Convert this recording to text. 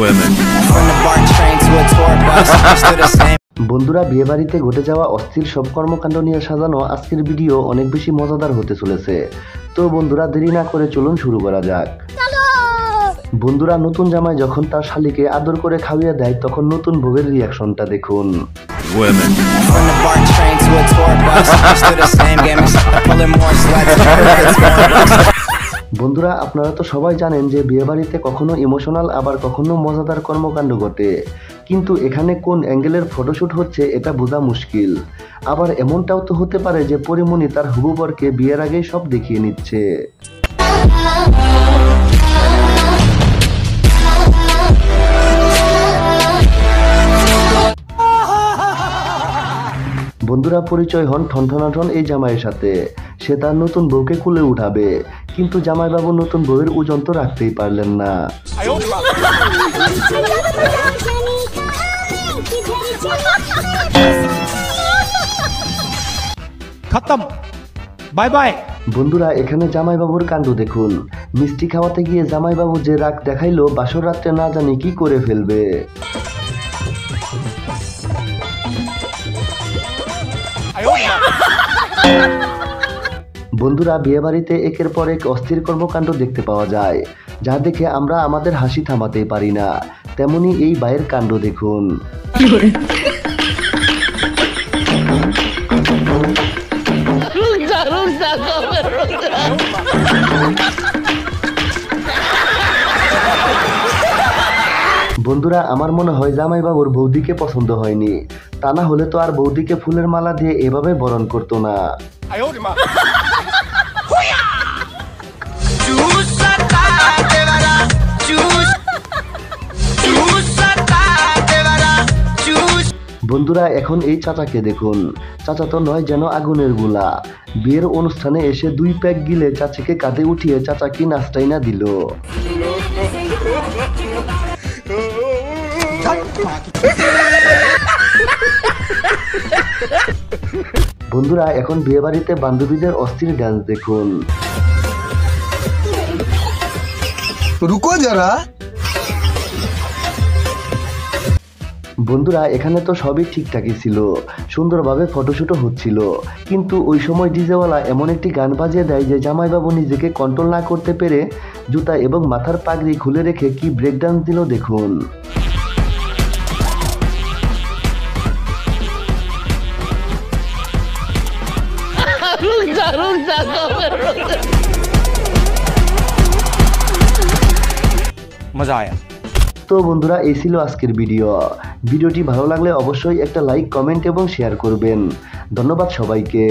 women. বন্ধুরা, বিয়ে বাড়িতে ঘটে যাওয়া অস্থির সব কর্মকাণ্ড নিয়ে সাজানো আজকের ভিডিও অনেক বেশি মজাদার হতে চলেছে। তো বন্ধুরা, দেরি না করে চলুন শুরু করা যাক। বন্ধুরা, নতুন জামাই যখন তার শালীকে আদর করে খাওয়িয়ে দেয় তখন নতুন বউয়ের রিয়াকশনটা দেখুন। Women. বন্ধুরা, আপনারা তো সবাই জানেন যে বিয়ে বাড়িতে কখনো ইমোশনাল আবার কখনো মজাদার কর্মকাণ্ড ঘটে, কিন্তু এখানে কোন অ্যাঙ্গেলের ফটোশুট হচ্ছে এটা বোঝা মুশকিল। আবার এমনটাও তো হতে পারে যে পরিমণি তার হবু বরকে বিয়ের আগেই সব দেখিয়ে নিচ্ছে। বন্ধুরা, পরিচয় হন ঠনঠনাঠন এই জামাইয়ের সাথে। সে তার নতুন বউকে কুলে উঠাবে, কিন্তু জামাইবাবু নতুন বউয়ের ওজন তো রাখতেই পারলেন না। খতম, বাই বাই। বন্ধুরা, এখানে জামাইবাবুর কাণ্ড দেখুন। মিষ্টি খাওয়াতে গিয়ে জামাইবাবু যে রাগ দেখাইলো, বাসর রাত্রে না জানি কি করে ফেলবে। বন্ধুরা, বিয়ে বাড়িতে একের পর এক অস্থির কর্মকাণ্ড দেখতে পাওয়া যায়, যা দেখে আমরা আমাদের হাসি থামাতেই পারি না। তেমনি এই বাইয়ের কাণ্ড দেখুন। বন্ধুরা, আমার মনে হয় জামাইবাবুর বৌদিকে পছন্দ হয়নি, তা না হলে তো আর বৌদিকে ফুলের মালা দিয়ে এভাবে বরণ করতো না। বন্ধুরা, এখন এই চাচাকে দেখুন। চাচা তো নয় যেন আগুনের গোলা। বিয়ের অনুষ্ঠানে এসে 2 প্যাক গিলে চাচিকে কাঁধে উঠিয়ে চাচা কি নাস্তাই না দিল। বন্ধুরা, এখন বিয়ে বাড়িতে বান্ধবীদের অস্থির ডান্স দেখুন। রুকো যারা। বন্ধুরা, এখানে তো সবই ঠিকঠাকই ছিল, সুন্দরভাবে ফটোশুটও হচ্ছিল, কিন্তু ওই সময় ডিজেওয়ালা এমন একটি গান বাজিয়ে দেয় যে জামাইবাবু নিজেকে কন্ট্রোল না করতে পেরে জুতা এবং মাথার পাগড়ি খুলে রেখে কি ব্রেক ডান্স দিল দেখুন। মজা আয়া। তো বন্ধুরা, এই ছিল আজকের ভিডিওটি ভালো লাগলে অবশ্যই একটা লাইক, কমেন্ট এবং শেয়ার করবেন। ধন্যবাদ সবাইকে।